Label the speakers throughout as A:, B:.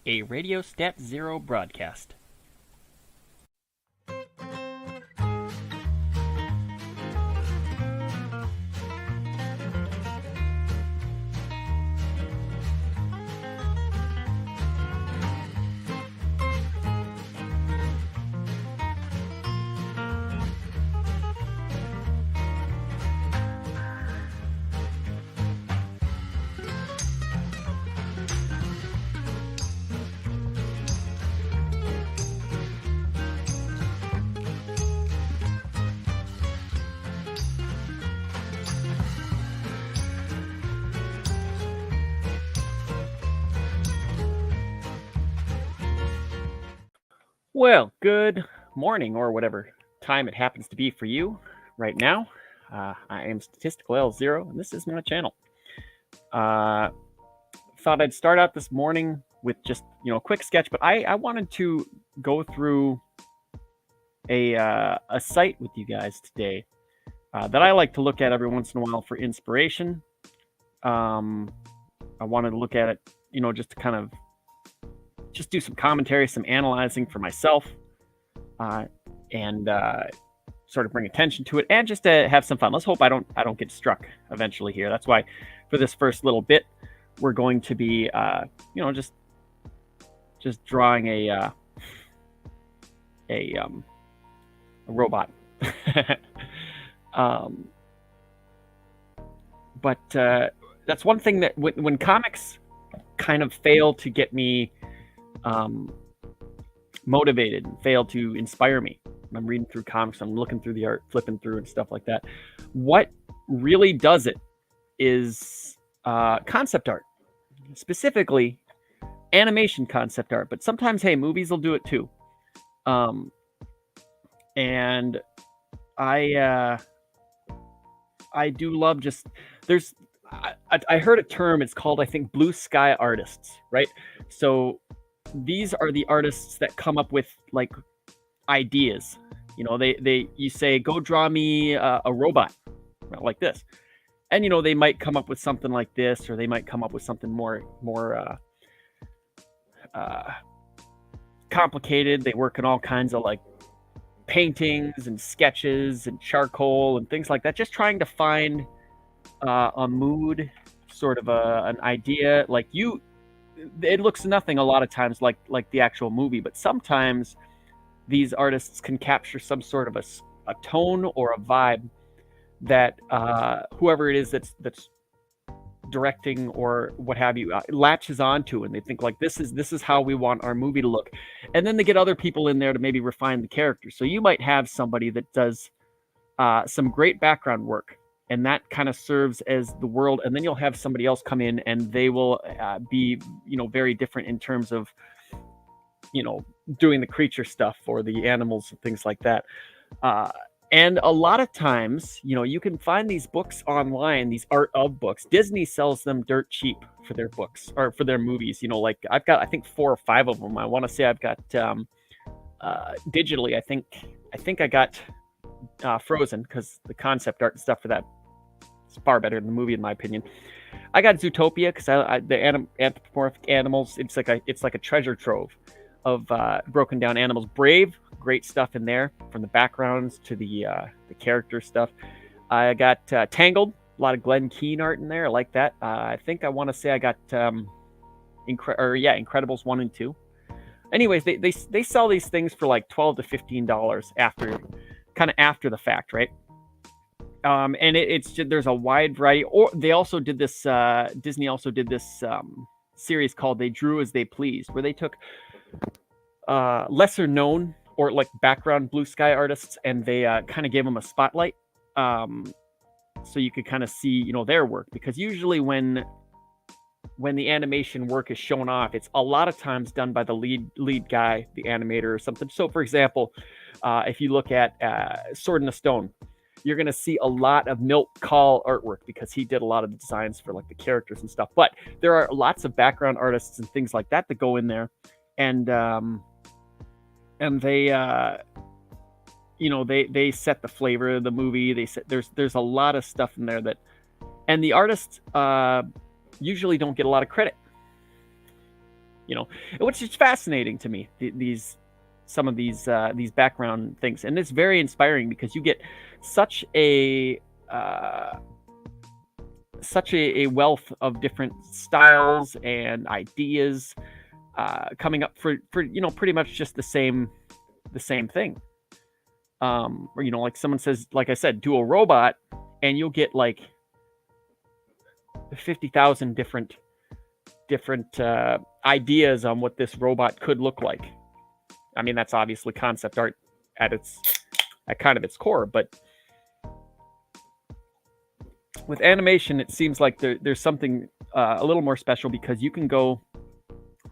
A: A Radio Stat Zero broadcast. Well, good morning, or whatever time it happens to be for you right now. I am Statistical L0, and this is my channel. Thought I'd start out this morning with just a quick sketch, but I wanted to go through a site with you guys today that I like to look at every once in a while for inspiration. I wanted to look at it, just to kind of just do some commentary, some analyzing for myself, and sort of bring attention to it, and just to have some fun. Let's hope I don't get struck eventually here. That's why for this first little bit, we're going to be, just drawing a robot. But that's one thing that when comics kind of fail to get me motivated and fail to inspire me. I'm reading through comics, I'm looking through the art, flipping through and stuff like that. What really does it is concept art, specifically animation concept art. But sometimes, hey, movies will do it too. And I do love just I heard a term. It's called, I think, blue sky artists, right? So these are the artists that come up with like ideas. You say, go draw me a robot like this, and they might come up with something like this, or they might come up with something more complicated. They work in all kinds of like paintings and sketches and charcoal and things like that, just trying to find a mood, sort of an idea. Like it looks nothing a lot of times like the actual movie, but sometimes these artists can capture some sort of a tone or a vibe that whoever it is that's directing or what have you latches onto, and they think like this is how we want our movie to look, and then they get other people in there to maybe refine the characters. So you might have somebody that does some great background work, and that kind of serves as the world, and then you'll have somebody else come in and they will be very different in terms of doing the creature stuff or the animals and things like that. And a lot of times, you can find these books online, these art of books. Disney sells them dirt cheap for their books or for their movies. Like I've got, I think 4 or 5 of them. I want to say I've got digitally. I think I got Frozen, because the concept art and stuff for that is far better than the movie in my opinion. I got Zootopia because the anthropomorphic animals. It's like a treasure trove of broken down animals. Brave, great stuff in there, from the backgrounds to the character stuff. I got Tangled, a lot of Glenn Keane art in there. I like that. I think I want to say I got Incredibles 1 and 2. Anyways, they sell these things for like $12 to $15 after the fact, right? And it's just, there's a wide variety. Or they also did this. Disney also did this series called "They Drew as They Pleased," where they took lesser known or like background blue sky artists, and they kind of gave them a spotlight, so you could kind of see their work. Because usually when the animation work is shown off, it's a lot of times done by the lead guy, the animator or something. So for example, if you look at Sword in the Stone, you're going to see a lot of Milt Kahl artwork because he did a lot of the designs for like the characters and stuff. But there are lots of background artists and things like that go in there, and they they set the flavor of the movie. They set there's a lot of stuff in there that, and the artists usually don't get a lot of credit. You know, which is fascinating to me. Some of these background things, and it's very inspiring because you get such a wealth of different styles and ideas coming up for pretty much just the same thing. Or like someone says, like I said, do a robot, and you'll get like 50,000 different ideas on what this robot could look like. I mean, that's obviously concept art at kind of its core, but with animation, it seems like there's something a little more special because you can go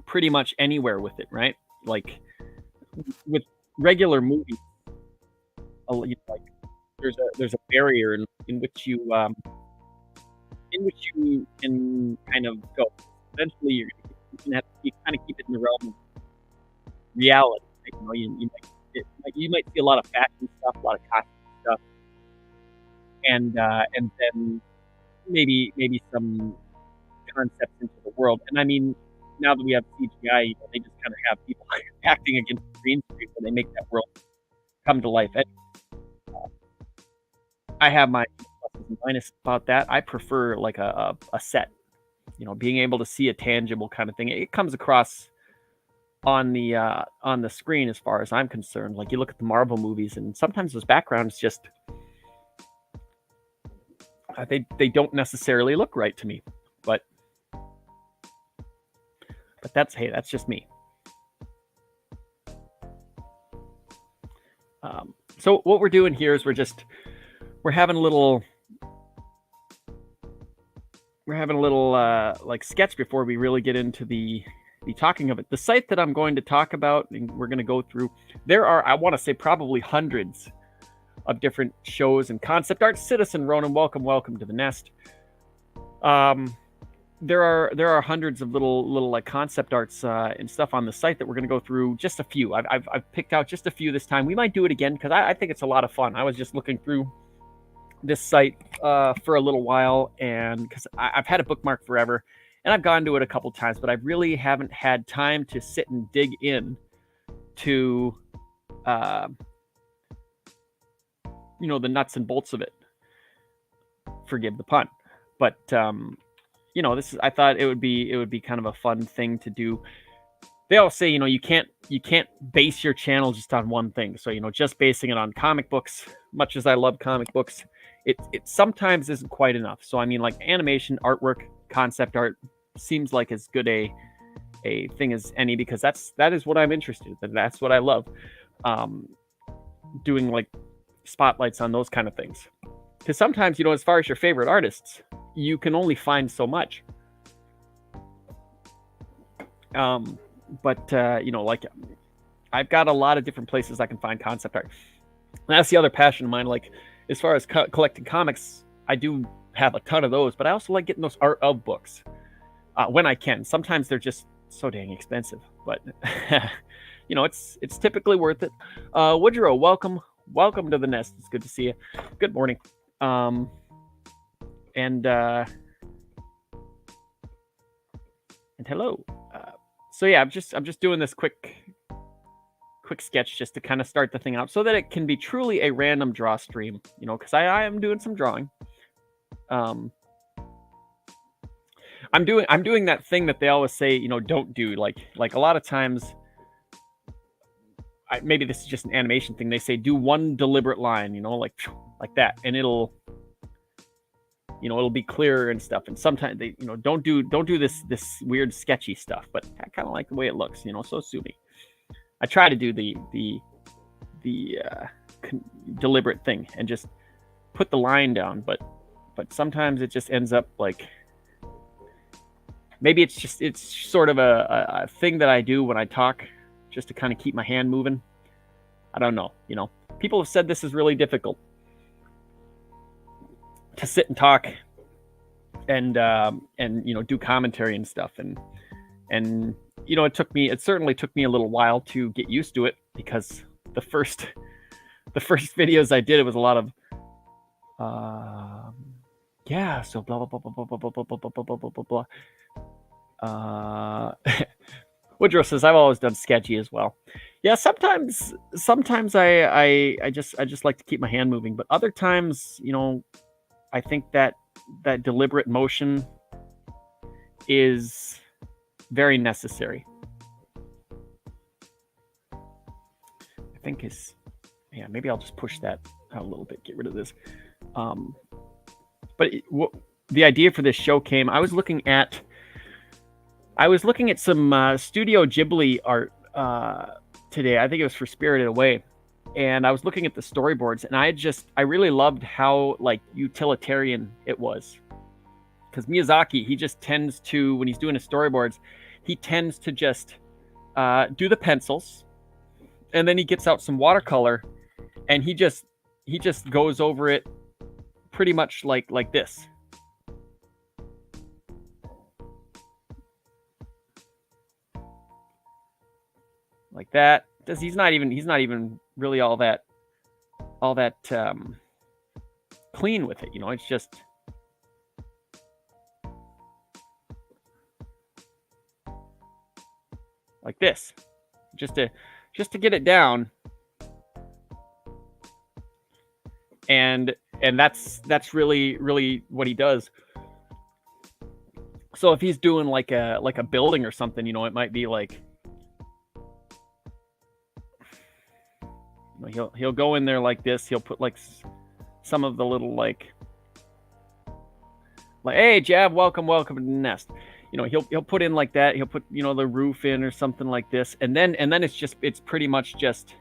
A: pretty much anywhere with it, right? Like with regular movies, like there's a barrier in which you can kind of go. Eventually, you kind of keep it in the realm of reality. Right? You might see a lot of fashion stuff, a lot of costume stuff, and then maybe some concepts into the world. And I mean, now that we have CGI, they just kind of have people acting against the green screen, so they make that world come to life. And, I have my pluses and minuses about that. I prefer like a set, being able to see a tangible kind of thing. It comes across on the screen as far as I'm concerned. Like you look at the Marvel movies, and sometimes those backgrounds just they don't necessarily look right to me. But that's just me. So what we're doing here is we're having a little like sketch before we really get into the talking of it. The site that I'm going to talk about and we're going to go through, there are, I want to say, probably hundreds of different shows and concept art. Citizen Ronan, welcome to the nest. There are hundreds of little like concept arts and stuff on the site that we're going to go through. Just a few. I've picked out just a few this time. We might do it again because I think it's a lot of fun. I was just looking through this site for a little while, and because I've had a bookmark forever, and I've gone to it a couple times, but I really haven't had time to sit and dig in to the nuts and bolts of it. Forgive the pun, but I thought it would be kind of a fun thing to do. They all say, you can't base your channel just on one thing. So, just basing it on comic books, much as I love comic books, it sometimes isn't quite enough. So, I mean, like animation, artwork, concept art seems like as good a thing as any, because that is what I'm interested in. That's what I love. Doing like spotlights on those kind of things. Because sometimes, as far as your favorite artists, you can only find so much. But like I've got a lot of different places I can find concept art. And that's the other passion of mine. Like as far as collecting comics, I do have a ton of those, but I also like getting those art of books when I can. Sometimes they're just so dang expensive, but it's typically worth it. Woodrow, welcome to the nest. It's good to see you. Good morning. And hello. So yeah, I'm just doing this quick sketch just to kind of start the thing out so that it can be truly a random draw stream, because I am doing some drawing. I'm doing that thing that they always say, don't do. Like a lot of times, maybe this is just an animation thing. They say do one deliberate line, like that, and it'll be clearer and stuff. And sometimes they, don't do this weird sketchy stuff, but I kind of like the way it looks, so sue me. I try to do the deliberate thing and just put the line down, but sometimes it just ends up like, maybe it's sort of a thing that I do when I talk, just to kind of keep my hand moving. I don't know, people have said this is really difficult to sit and talk and do commentary and stuff, and it certainly took me a little while to get used to it, because the first videos I did, it was a lot of yeah, so blah blah blah blah blah blah blah blah blah blah blah blah blah. Woodrow says I've always done sketchy as well. Yeah, sometimes I just like to keep my hand moving, but other times, I think that deliberate motion is very necessary. I think maybe I'll just push that out a little bit, get rid of this. But the idea for this show came, I was looking at some Studio Ghibli art today. I think it was for Spirited Away. And I was looking at the storyboards, and I really loved how like utilitarian it was. Because Miyazaki, he just tends to, when he's doing his storyboards, he tends to just do the pencils, and then he gets out some watercolor, and he just goes over it pretty much like this. Like that. He's not even really all that clean with it, it's just like this, just to get it down, and that's really what he does. So if he's doing like a building or something, it might be like, he'll go in there like this. He'll put like some of the little like hey Jav, welcome to the nest. He'll put in like that. He'll put the roof in or something like this, and then it's pretty much just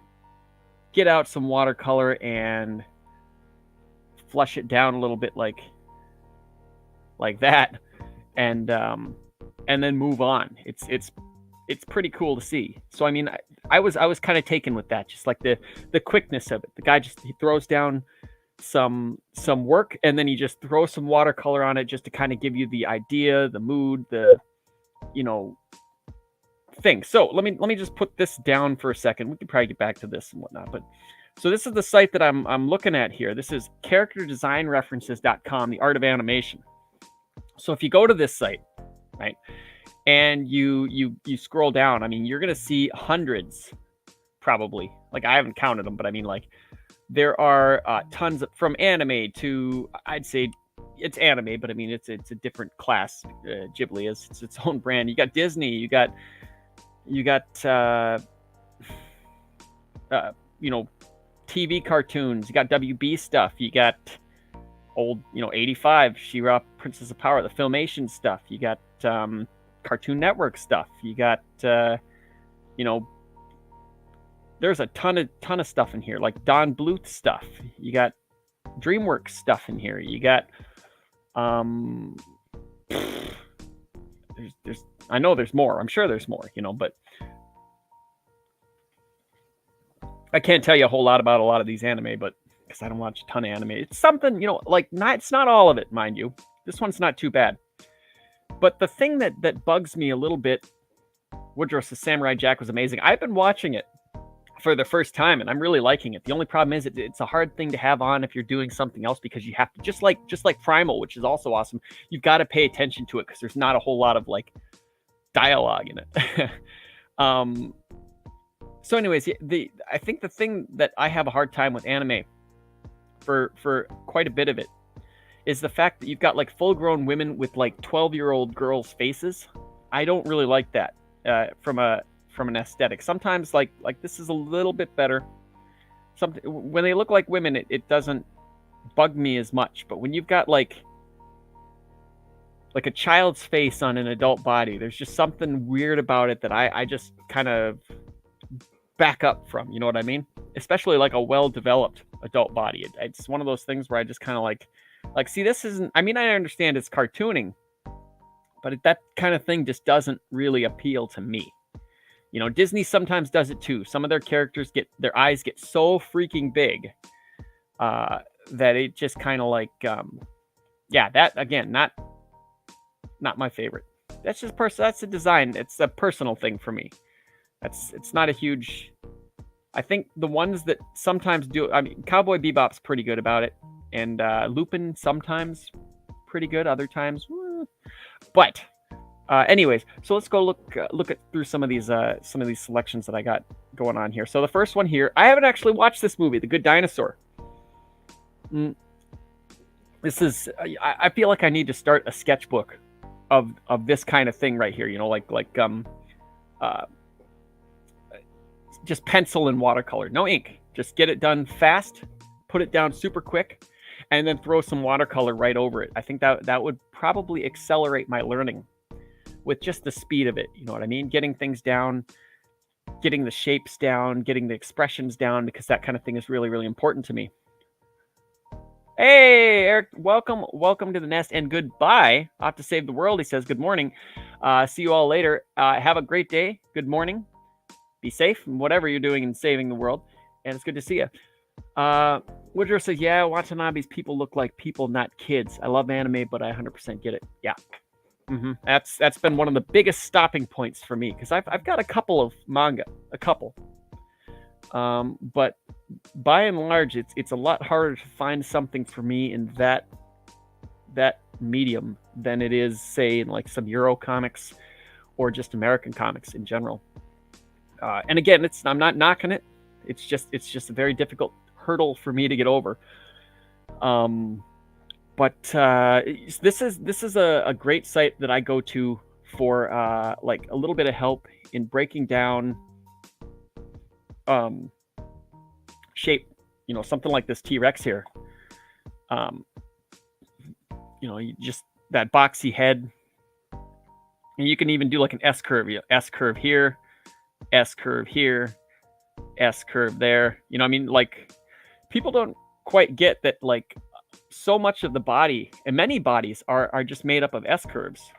A: get out some watercolor and flush it down a little bit like that, and then move on. It's pretty cool to see. So I mean, I was kind of taken with that, just like the quickness of it. The guy he throws down some work, and then he just throws some watercolor on it just to kind of give you the idea, the mood, the thing. So let me just put this down for a second. We can probably get back to this and whatnot, but so this is the site that I'm looking at here. This is characterdesignreferences.com, the art of animation. So if you go to this site, right, and you scroll down, I mean, you're gonna see hundreds, probably. Like, I haven't counted them, but I mean, like, there are tons from anime to, I'd say it's anime, but I mean, it's a different class. Ghibli is its own brand. You got Disney, you got TV cartoons, you got WB stuff, you got old 85 She-Ra, Princess of Power, the Filmation stuff, you got Cartoon Network stuff, you got there's a ton of stuff in here, like Don Bluth stuff, you got DreamWorks stuff in here, you got there's I know there's more, I'm sure there's more, but I can't tell you a whole lot about a lot of these anime, but because I don't watch a ton of anime, it's something, it's not all of it, mind you. This one's not too bad. But the thing that bugs me a little bit, Woodrow says Samurai Jack was amazing. I've been watching it for the first time, and I'm really liking it. The only problem is it's a hard thing to have on if you're doing something else, because you have to, just like Primal, which is also awesome, you've got to pay attention to it because there's not a whole lot of like dialogue in it. So anyways, I think the thing that I have a hard time with anime for quite a bit of it is the fact that you've got like full-grown women with like 12-year-old girls' faces. I don't really like that from an aesthetic. Sometimes like this is a little bit better. When they look like women, it doesn't bug me as much. But when you've got like a child's face on an adult body, there's just something weird about it that I just kind of back up from, you know what I mean? Especially like a well-developed adult body. It's one of those things where I just kind of like, see, this isn't, I mean, I understand it's cartooning, but that kind of thing just doesn't really appeal to me. Disney sometimes does it too. Some of their characters their eyes get so freaking big that it just kind of like, that again, not my favorite. That's just that's a design. It's a personal thing for me. It's not a huge, I think the ones that sometimes do, I mean, Cowboy Bebop's pretty good about it. And Lupin sometimes pretty good. Other times, but anyways, so let's go look through some of these selections that I got going on here. So the first one here, I haven't actually watched this movie, The Good Dinosaur. This is, I feel like I need to start a sketchbook of this kind of thing right here. You know, like just pencil and watercolor, no ink. Just get it done fast, put it down super quick, and then throw some watercolor right over it. I think that would probably accelerate my learning with just the speed of it. You know what I mean? Getting things down, getting the shapes down, getting the expressions down, because that kind of thing is really, really important to me. Hey, Eric, welcome to the nest, and goodbye. Off to save the world, he says. Good morning. See you all later. Have a great day. Good morning. Be safe in whatever you're doing in saving the world, and it's good to see you. Woodrow says, yeah, Watanabe's people look like people, not kids. I love anime, but I 100% get it. Yeah. That's been one of the biggest stopping points for me, because I've got a couple of manga, but by and large, it's a lot harder to find something for me in that medium than it is, say, in like some Euro comics or just American comics in general. And again, I'm not knocking it. It's just a very difficult hurdle for me to get over. But this is a great site that I go to for like a little bit of help in breaking down shape. You know, something like this T-Rex here. You know, you just that boxy head, and you can even do like an S curve. S curve here, S curve here, S curve there. You know, I mean, like, people don't quite get that, like, so much of the body, and many bodies are just made up of S curves.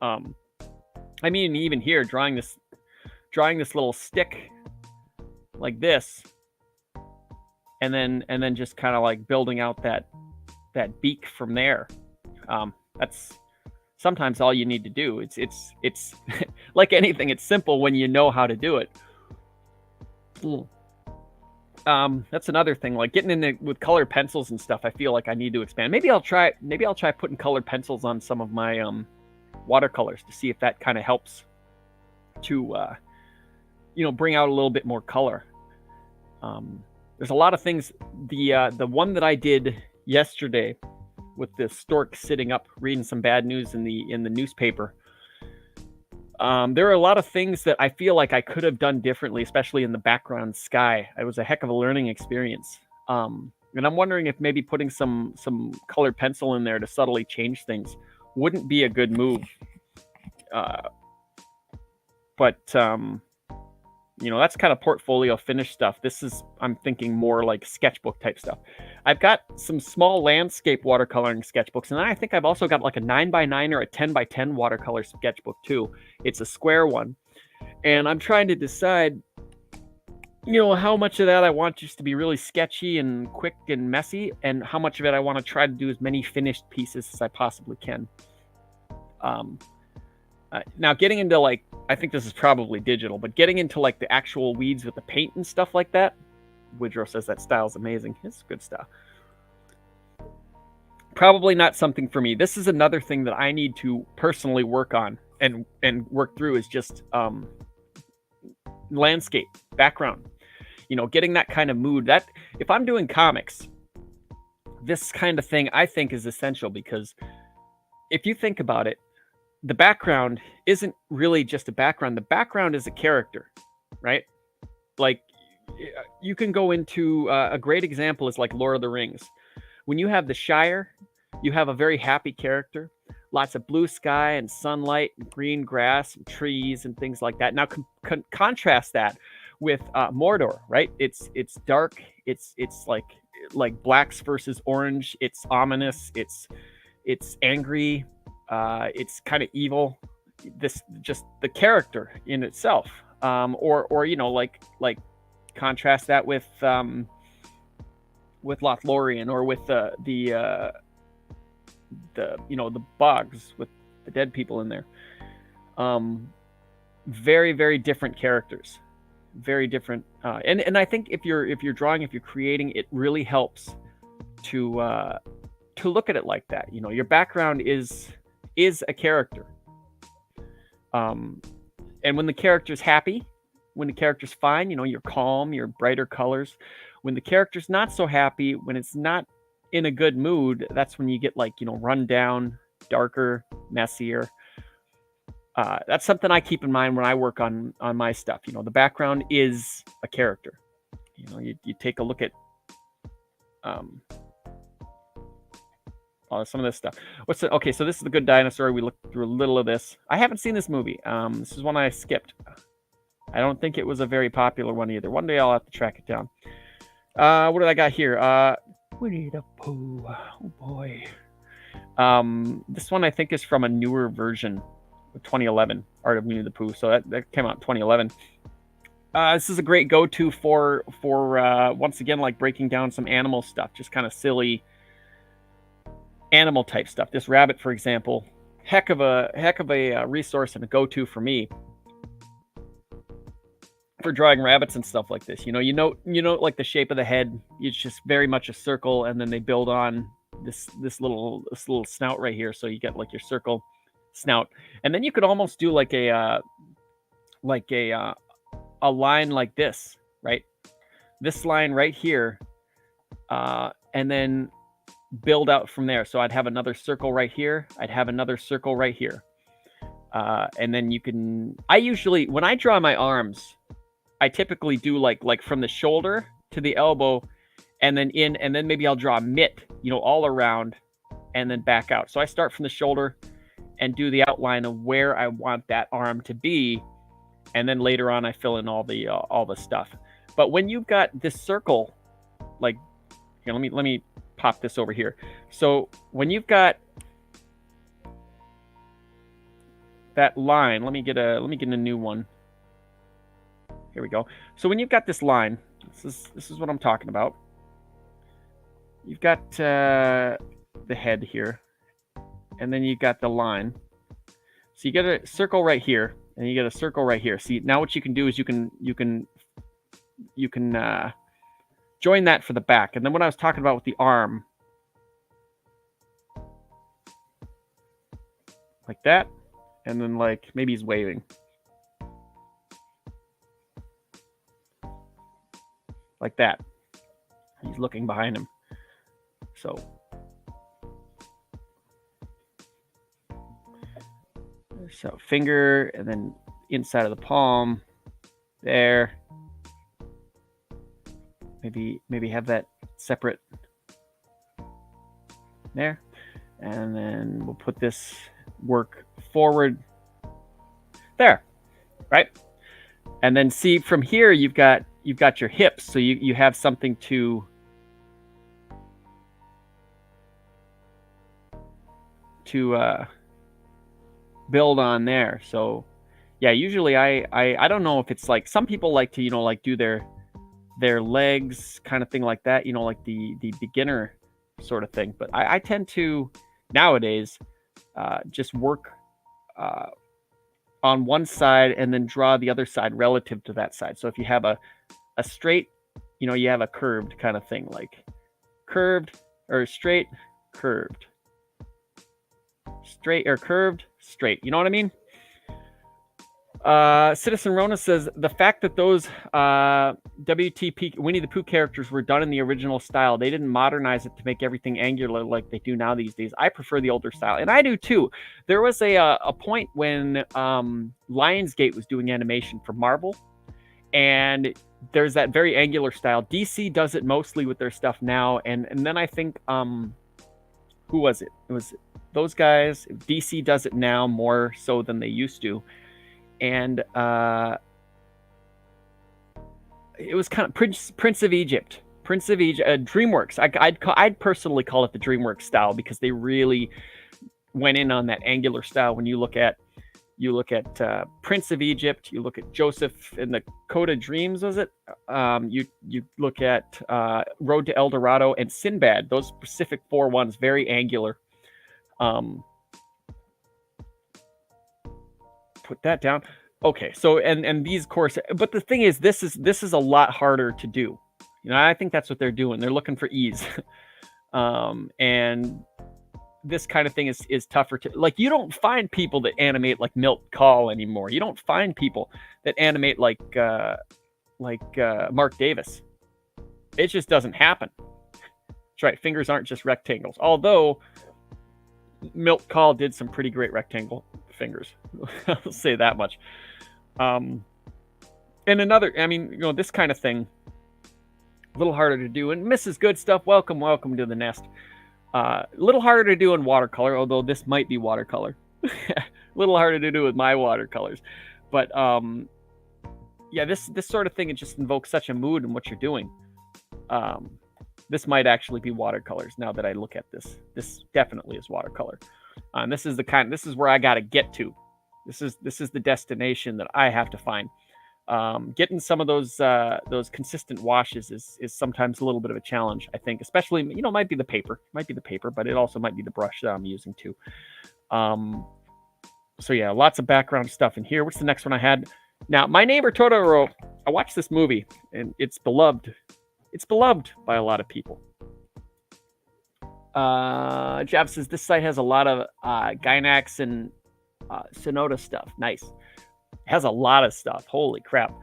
A: I mean, even here, drawing this little stick like this, and then just kind of like building out that beak from there. That's sometimes all you need to do. It's like anything, it's simple when you know how to do it. That's another thing, like getting in with colored pencils and stuff. I feel like I need to expand. Maybe I'll try putting colored pencils on some of my watercolors to see if that kind of helps to bring out a little bit more color. There's a lot of things. The one that I did yesterday with the stork sitting up reading some bad news in the newspaper. There are a lot of things that I feel like I could have done differently, especially in the background sky. It was a heck of a learning experience. And I'm wondering if maybe putting some colored pencil in there to subtly change things wouldn't be a good move. But that's kind of portfolio finish stuff. This is, I'm thinking more like sketchbook type stuff. I've got some small landscape watercoloring sketchbooks, and then I think I've also got like a 9x9 or a 10x10 watercolor sketchbook too. It's a square one, and I'm trying to decide, how much of that I want just to be really sketchy and quick and messy, and how much of it I want to try to do as many finished pieces as I possibly can. Now getting into, like, I think this is probably digital, but getting into like the actual weeds with the paint and stuff like that, Woodrow says that style's amazing. It's good stuff. Probably not something for me. This is another thing that I need to personally work on and work through, is just landscape, background. Getting that kind of mood. That if I'm doing comics, this kind of thing I think is essential, because if you think about it, the background isn't really just a background. The background is a character, right? Like, you can go into a great example is like Lord of the Rings. When you have the Shire, you have a very happy character, lots of blue sky and sunlight and green grass and trees and things like that. Now contrast that with Mordor, right? It's dark. It's like blacks versus orange. It's ominous. It's angry. It's kind of evil. This just the character in itself, or like contrast that with Lothlorien, or with the bogs with the dead people in there. Very, very different characters, very different. And I think if you're drawing, if you're creating, it really helps to to look at it like that. You know, your background is a character. And when the character's happy, when the character's fine, you know, you're calm, you're brighter colors. When the character's not so happy, when it's not in a good mood, that's when you get like, you know, run down, darker, messier. That's something I keep in mind when I work on my stuff. You know, the background is a character. You know, you take a look at some of this stuff. Okay, so this is The Good Dinosaur. We looked through a little of this. I haven't seen this movie. This is one I skipped. I don't think it was a very popular one either. One day I'll have to track it down. What did I got here? Winnie the Pooh. Oh boy. This one I think is from a newer version, 2011, Art of Winnie the Pooh. So that came out in 2011. This is a great go-to for once again, like breaking down some animal stuff, just kind of silly animal type stuff. This rabbit, for example, heck of a resource and a go-to for me for drawing rabbits and stuff like this. You know, like the shape of the head, it's just very much a circle, and then they build on this little snout right here, so you get like your circle snout, and then you could almost do like a line like this, right? This line right here, and then build out from there. So I'd have another circle right here. I'd have another circle right here. And then you can, I usually, when I draw my arms, I typically do like from the shoulder to the elbow, and then in, and then maybe I'll draw a mitt, you know, all around, and then back out. So I start from the shoulder and do the outline of where I want that arm to be. And then later on, I fill in all the stuff. But when you've got this circle, like, here, let me pop this over here. So when you've got that line, let me get a new one. Here we go. So when you've got this line, this is what I'm talking about. You've got the head here, and then you got the line. So you get a circle right here, and you get a circle right here. See, now what you can do is you can join that for the back. And then what I was talking about with the arm, like that, and then like maybe he's waving. Like that. He's looking behind him. So finger, and then inside of the palm there. Maybe have that separate there, and then we'll put this work forward there, right? And then see from here, you've got your hips, so you have something to build on there. So yeah, usually I don't know if it's like, some people like to, you know, like do their legs kind of thing like that, you know, like the beginner sort of thing. But I tend to nowadays just work on one side and then draw the other side relative to that side. So if you have a straight, you know, you have a curved kind of thing, like curved or straight, curved, straight or curved, straight. You know what I mean? Citizen Rona says the fact that those WTP Winnie the Pooh characters were done in the original style, they didn't modernize it to make everything angular like they do now these days. I prefer the older style, and I do too. There was a point when Lionsgate was doing animation for Marvel, and there's that very angular style. DC does it mostly with their stuff now, and then I think who was it? It was those guys. DC does it now more so than they used to. And it was kind of Prince of Egypt, DreamWorks. I'd personally call it the DreamWorks style, because they really went in on that angular style. When you look at Prince of Egypt, you look at Joseph in the Code of Dreams, was it? You look at Road to El Dorado and Sinbad. Those specific 4 ones, very angular. Put that down. Okay, so and these course, but the thing is, this is a lot harder to do. You know, I think that's what they're doing. They're looking for ease. And this kind of thing is tougher to, like, you don't find people that animate like Milt Kahl anymore. You don't find people that animate like Mark Davis. It just doesn't happen. That's right. Fingers aren't just rectangles. Although Milt Kahl did some pretty great rectangle fingers. I'll say that much. And another, I mean, you know, this kind of thing, a little harder to do. And Mrs. Good Stuff, welcome to the nest. A little harder to do in watercolor, although this might be watercolor. A little harder to do with my watercolors. But yeah, this sort of thing, it just invokes such a mood in what you're doing. This might actually be watercolors now that I look at this. This definitely is watercolor. And this is where I got to get to. This is the destination that I have to find. Getting some of those consistent washes is sometimes a little bit of a challenge, I think, especially, you know, might be the paper, but it also might be the brush that I'm using too. So yeah, lots of background stuff in here. What's the next one I had? Now, My Neighbor Totoro. I watched this movie and it's beloved. It's beloved by a lot of people. Jab says this site has a lot of Gynax and Sonoda stuff. Nice. Has a lot of stuff. Holy crap.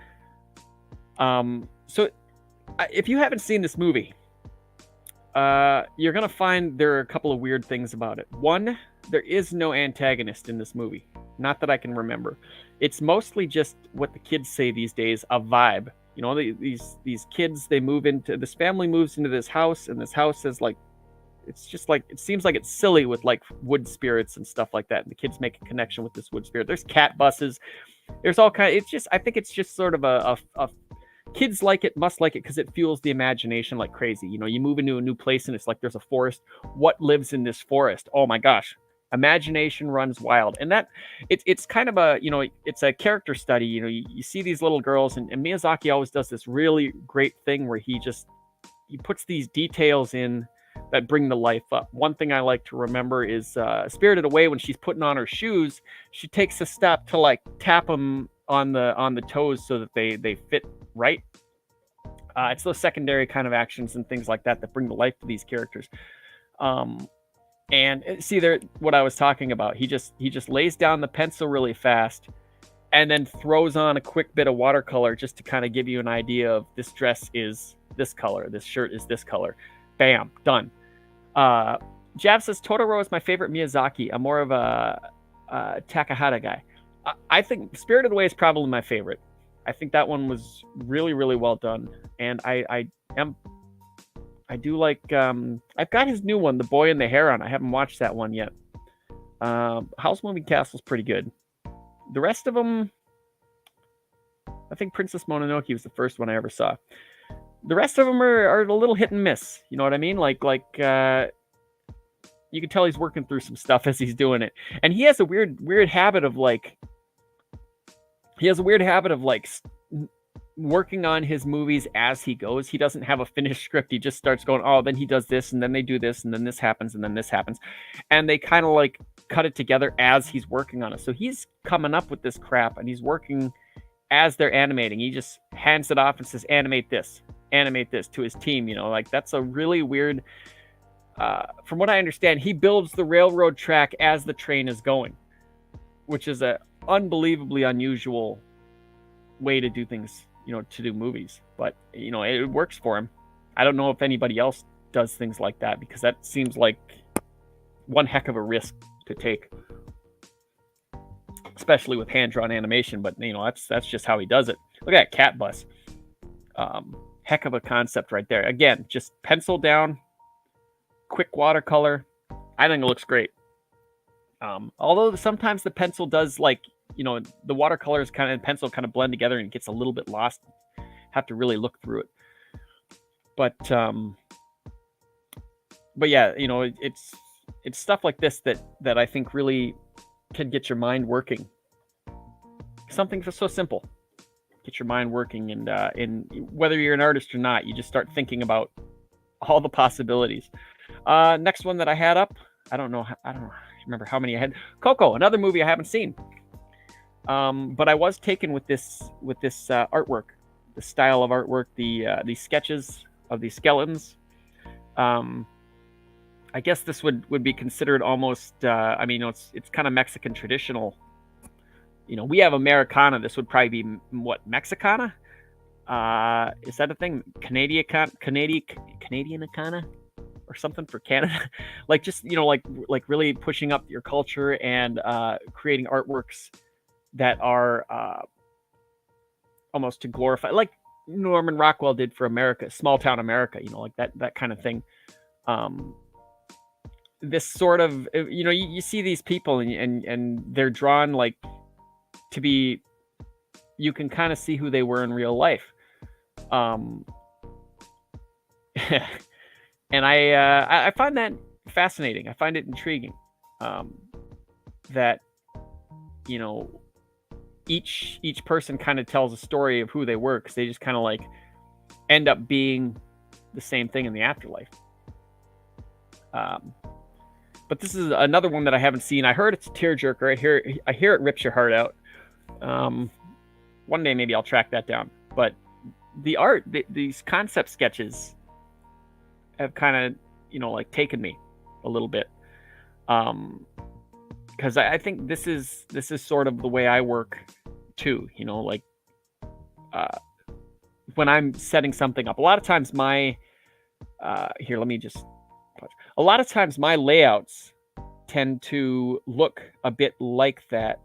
A: So if you haven't seen this movie, you're going to find there are a couple of weird things about it. One, there is no antagonist in this movie. Not that I can remember. It's mostly just what the kids say these days, a vibe. You know, these kids, this family moves into this house, and this house is like, it's just like, it seems like it's silly with like wood spirits and stuff like that. And the kids make a connection with this wood spirit. There's cat buses. There's all kind of, I think it's just sort of a kids must like it because it fuels the imagination like crazy. You know, you move into a new place and it's like there's a forest. What lives in this forest? Oh my gosh. Imagination runs wild. And that it's kind of a, you know, it's a character study. You know, you see these little girls, and Miyazaki always does this really great thing where he puts these details in that bring the life up. One thing I like to remember is Spirited Away, when she's putting on her shoes, she takes a step to like tap them on the toes so that they fit right. It's those secondary kind of actions and things like that bring the life to these characters. And see there, what I was talking about. He just lays down the pencil really fast, and then throws on a quick bit of watercolor just to kind of give you an idea of this dress is this color, this shirt is this color. Bam, done. Jav says Totoro is my favorite Miyazaki. I'm more of a Takahata guy. I think Spirited Away is probably my favorite. I think that one was really, really well done, and I do like. I've got his new one, The Boy and the Heron. I haven't watched that one yet. Howl's Moving Castle's pretty good. The rest of them, I think Princess Mononoke was the first one I ever saw. The rest of them are a little hit and miss. You know what I mean? Like you can tell he's working through some stuff as he's doing it. And he has a weird habit of like, working on his movies as he goes. He doesn't have a finished script. He just starts going, oh, then he does this, and then they do this, and then this happens, and then this happens. And they kind of like cut it together as he's working on it. So he's coming up with this crap, and he's working as they're animating. He just hands it off and says, animate this to his team. You know, like that's a really weird, from what I understand, he builds the railroad track as the train is going, which is a unbelievably unusual way to do things, you know, to do movies. But, you know, it works for him. I don't know if anybody else does things like that, because that seems like one heck of a risk to take, especially with hand-drawn animation. But, you know, that's just how he does it. Look at that cat bus. Heck of a concept right there. Again, just pencil down, quick watercolor. I think it looks great. Although sometimes the pencil does, like, you know, the watercolors and pencil kind of blend together and it gets a little bit lost. Have to really look through it. But yeah, you know, it's stuff like this that I think really can get your mind working. Something so simple. Get your mind working, and whether you're an artist or not, you just start thinking about all the possibilities. Next one that I had up, I don't remember how many I had. Coco, another movie I haven't seen. But I was taken with this artwork, the style of artwork, the sketches of these skeletons. I guess this would be considered almost. I mean, it's kind of Mexican traditional. We have Americana. This would probably be what, Mexicana? Is that a thing? Canadianicana or something for Canada? Like just like really pushing up your culture and creating artworks that are almost to glorify, like Norman Rockwell did for America, small town America. Like that kind of thing. This sort of you see these people and they're drawn like to be. You can kind of see who they were in real life. And I find that fascinating. I find it intriguing. That each person kind of tells a story of who they were, because they just kind of like end up being the same thing in the afterlife. But this is another one that I haven't seen. I heard it's a tearjerker. I hear it rips your heart out. One day maybe I'll track that down. But the art, these concept sketches have kind of like taken me a little bit, because I think this is sort of the way I work too. Like when I'm setting something up, a lot of times my layouts tend to look a bit like that.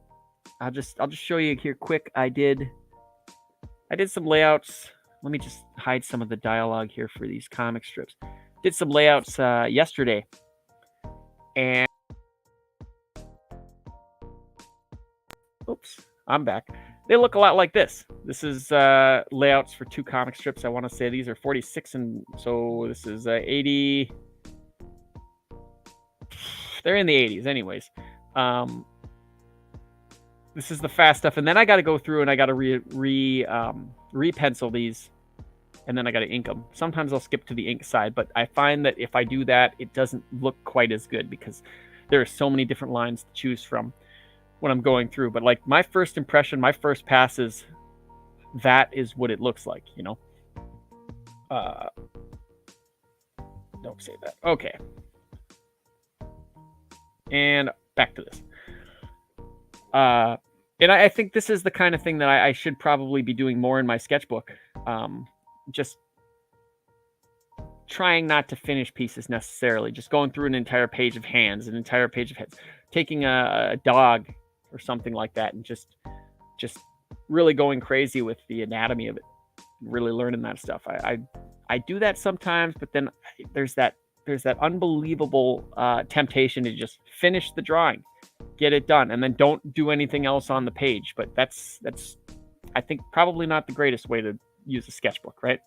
A: I'll just show you here quick. I did some layouts. Let me just hide some of the dialogue here for these comic strips. Did some layouts yesterday, and oops, I'm back. They look a lot like this. This is layouts for 2 comic strips. I want to say these are 46, and so this is 80. They're in the 80s, anyways. This is the fast stuff, and then I got to go through and I got to re-pencil these, and then I got to ink them. Sometimes I'll skip to the ink side, but I find that if I do that, it doesn't look quite as good because there are so many different lines to choose from when I'm going through. But like my first impression, my first pass is that is what it looks like, Don't say that. Okay. And back to this. And I think this is the kind of thing that I should probably be doing more in my sketchbook. Just trying not to finish pieces necessarily. Just going through an entire page of hands, an entire page of heads, taking a dog or something like that, and just really going crazy with the anatomy of it, really learning that stuff. I do that sometimes, but then there's that unbelievable temptation to just finish the drawing, get it done, and then don't do anything else on the page. But that's I think probably not the greatest way to use a sketchbook, right?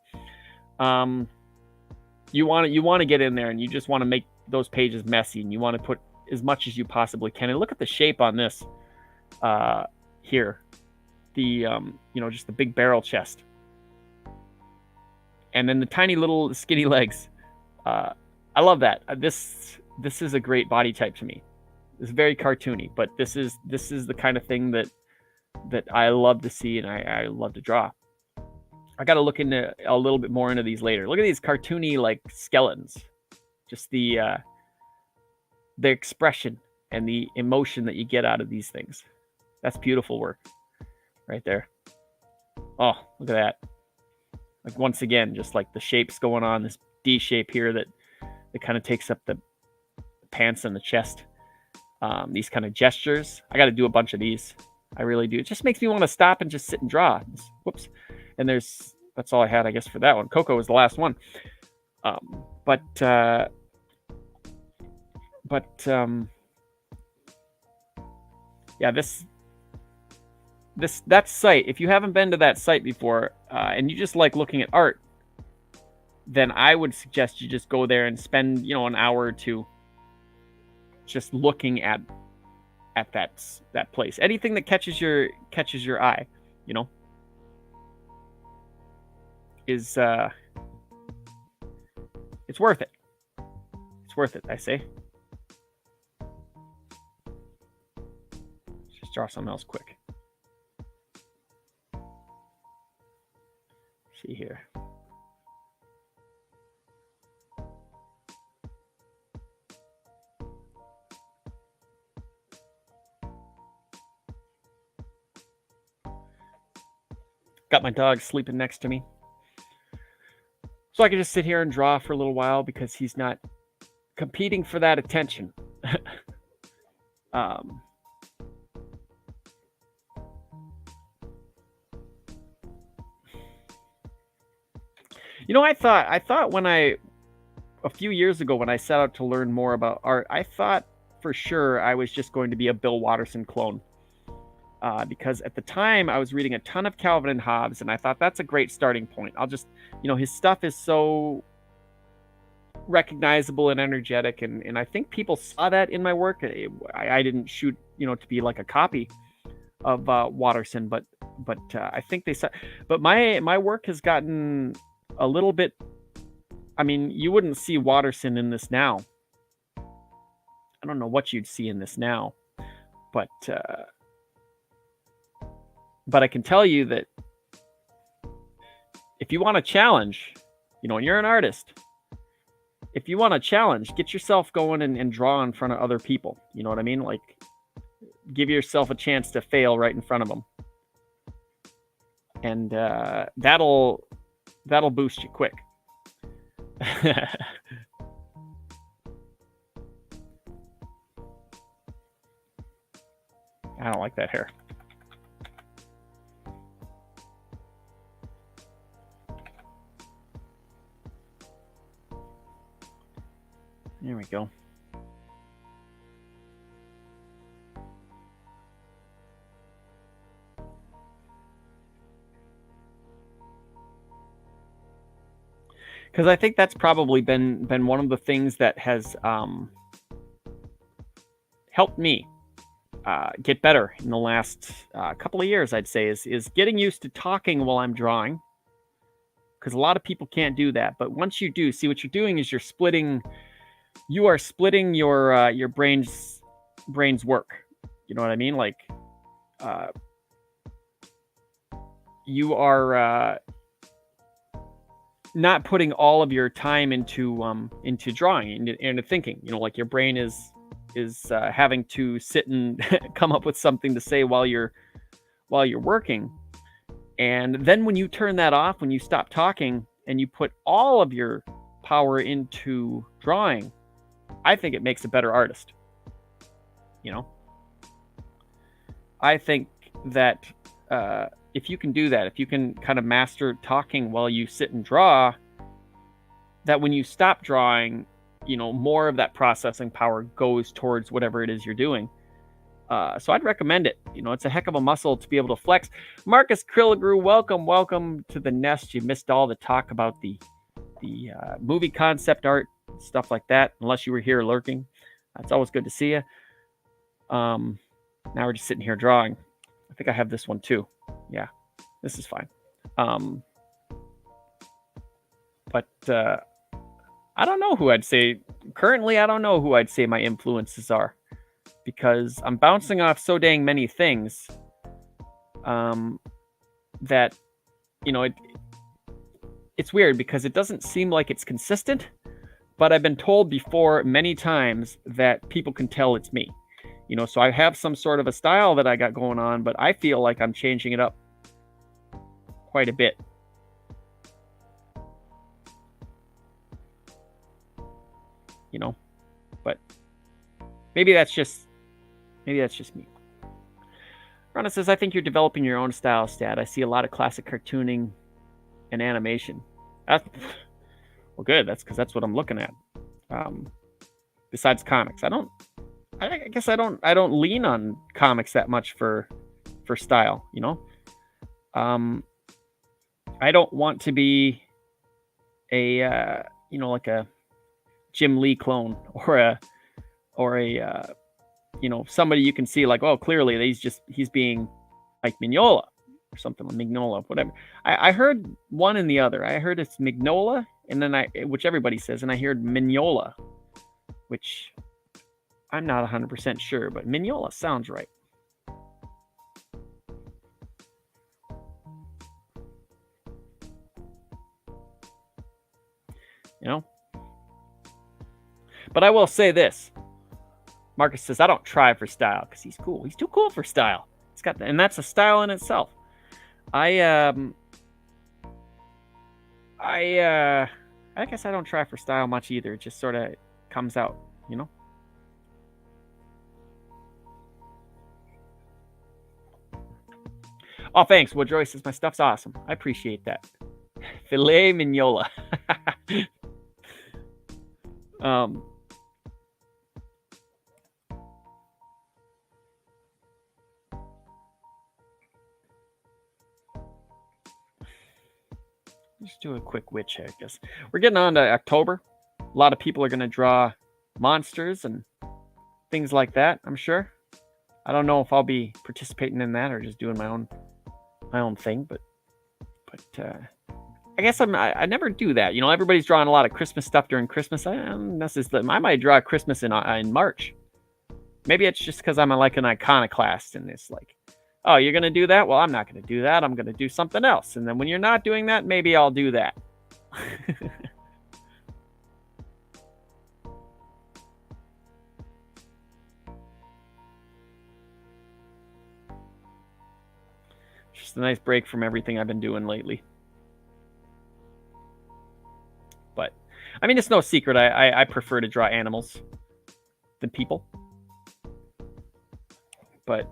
A: You want to get in there and you just want to make those pages messy, and you want to put as much as you possibly can. And look at the shape on this here, the just the big barrel chest, and then the tiny little skinny legs. I love that. This is a great body type to me. It's very cartoony, but this is the kind of thing that I love to see and I love to draw. I got to look into a little bit more into these later. Look at these cartoony like skeletons. Just the expression and the emotion that you get out of these things. That's beautiful work right there. Oh, look at that. Like once again, just like the shapes going on, this D shape here that kind of takes up the pants and the chest. These kind of gestures. I got to do a bunch of these. I really do. It just makes me want to stop and just sit and draw. Whoops. And that's all I had, I guess, for that one. Coco was the last one. Yeah, that site, if you haven't been to that site before, and you just like looking at art, then I would suggest you just go there and spend, an hour or two just looking at that place. Anything that catches your eye, is it's worth it. It's worth it, I say. Let's just draw something else quick. See here. Got my dog sleeping next to me. So I can just sit here and draw for a little while because he's not competing for that attention. You know, I thought when a few years ago when I set out to learn more about art, I thought for sure I was just going to be a Bill Watterson clone. Because at the time I was reading a ton of Calvin and Hobbes, and I thought that's a great starting point. I'll just, his stuff is so recognizable and energetic, and I think people saw that in my work. I didn't shoot, to be like a copy of Watterson, but I think they saw. But my work has gotten a little bit. I mean, you wouldn't see Watterson in this now. I don't know what you'd see in this now, but I can tell you that if you want a challenge, and you're an artist, if you want a challenge, get yourself going and draw in front of other people. You know what I mean? Like, give yourself a chance to fail right in front of them. And that'll boost you quick. I don't like that hair. There we go. Because I think that's probably been one of the things that has helped me get better in the last couple of years, I'd say, is getting used to talking while I'm drawing. Because a lot of people can't do that. But once you do, see what you're doing is you are splitting your brain's work. You know what I mean? Like, you are not putting all of your time into drawing, into thinking. Like your brain is having to sit and come up with something to say while you're working. And then when you turn that off, when you stop talking and you put all of your power into drawing, I think it makes a better artist. I think that if you can do that, if you can kind of master talking while you sit and draw, that when you stop drawing, more of that processing power goes towards whatever it is you're doing. So I'd recommend it. It's a heck of a muscle to be able to flex. Marcus Krilligrew, welcome to the nest. You missed all the talk about the movie concept art, stuff like that, unless you were here lurking. It's always good to see you. Now we're just sitting here drawing. I think I have this one too. Yeah, this is fine. But I don't know who I'd say. Currently, I don't know who I'd say my influences are, because I'm bouncing off so dang many things that, it's weird because it doesn't seem like it's consistent, but I've been told before many times that people can tell it's me. So I have some sort of a style that I got going on, but I feel like I'm changing it up quite a bit. But maybe that's just me. Ronna says, I think you're developing your own style, Stat. I see a lot of classic cartooning and animation. Well, good. That's because that's what I'm looking at. Besides comics, I guess I don't lean on comics that much for style. I don't want to be a like a Jim Lee clone or a somebody you can see like, oh, clearly he's being like Mignola or something, like Mignola, whatever. I heard one and the other. I heard it's Mignola, and then which everybody says, and I heard Mignola, which I'm not 100% sure, but Mignola sounds right. But I will say this. Marcus says, I don't try for style because he's cool. He's too cool for style. He's got and that's a style in itself. I I guess I don't try for style much either. It just sort of comes out, you know? Oh, thanks. Woodroy says my stuff's awesome. I appreciate that. Filet mignola. Just do a quick witch check. I guess we're getting on to October. A lot of people are going to draw monsters and things like that, I'm sure. I don't know if I'll be participating in that or just doing my own thing, but I guess I never do that. You know, everybody's drawing a lot of Christmas stuff during Christmas. I might draw Christmas in March. Maybe it's just because I'm like an iconoclast and it's like, oh, you're going to do that? Well, I'm not going to do that. I'm going to do something else. And then when you're not doing that, maybe I'll do that. Just a nice break from everything I've been doing lately. But, I mean, it's no secret. I prefer to draw animals than people. But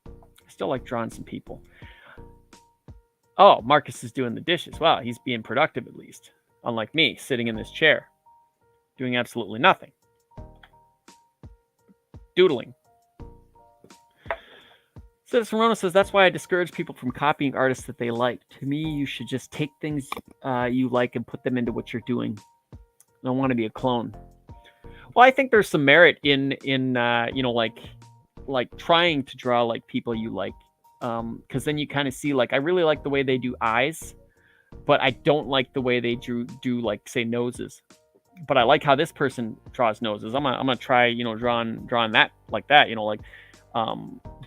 A: I still like drawing some people. Oh, Marcus is doing the dishes. Wow, he's being productive at least. Unlike me, sitting in this chair, doing absolutely nothing. Doodling. Citizen Rona says, that's why I discourage people from copying artists that they like. To me, you should just take things you like and put them into what you're doing. I don't want to be a clone. Well, I think there's some merit in you know, like trying to draw like people you like. Because then you kind of see, like, I really like the way they do eyes, but I don't like the way they do like, say, noses. But I like how this person draws noses. I'm gonna try, you know, drawing that like that, you know, like.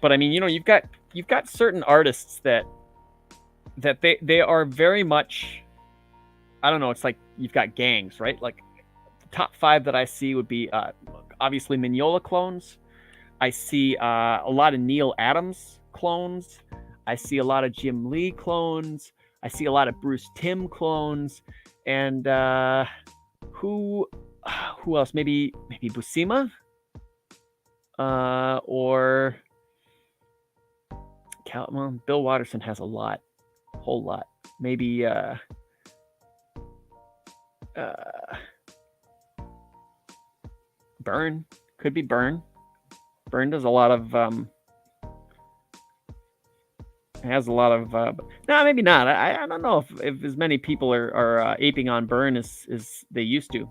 A: But I mean, you know, you've got certain artists that they are very much, I don't know, it's like you've got gangs, right? Like the top 5 that I see would be obviously Mignola clones. I see a lot of Neil Adams clones. I see a lot of Jim Lee clones. I see a lot of Bruce Timm clones. And who else? Maybe Buscema? Or well, Bill Watterson has a whole lot. Maybe Byrne, could be Byrne. Byrne does a lot of has a lot of no, maybe not. I don't know if as many people are aping on Byrne as they used to.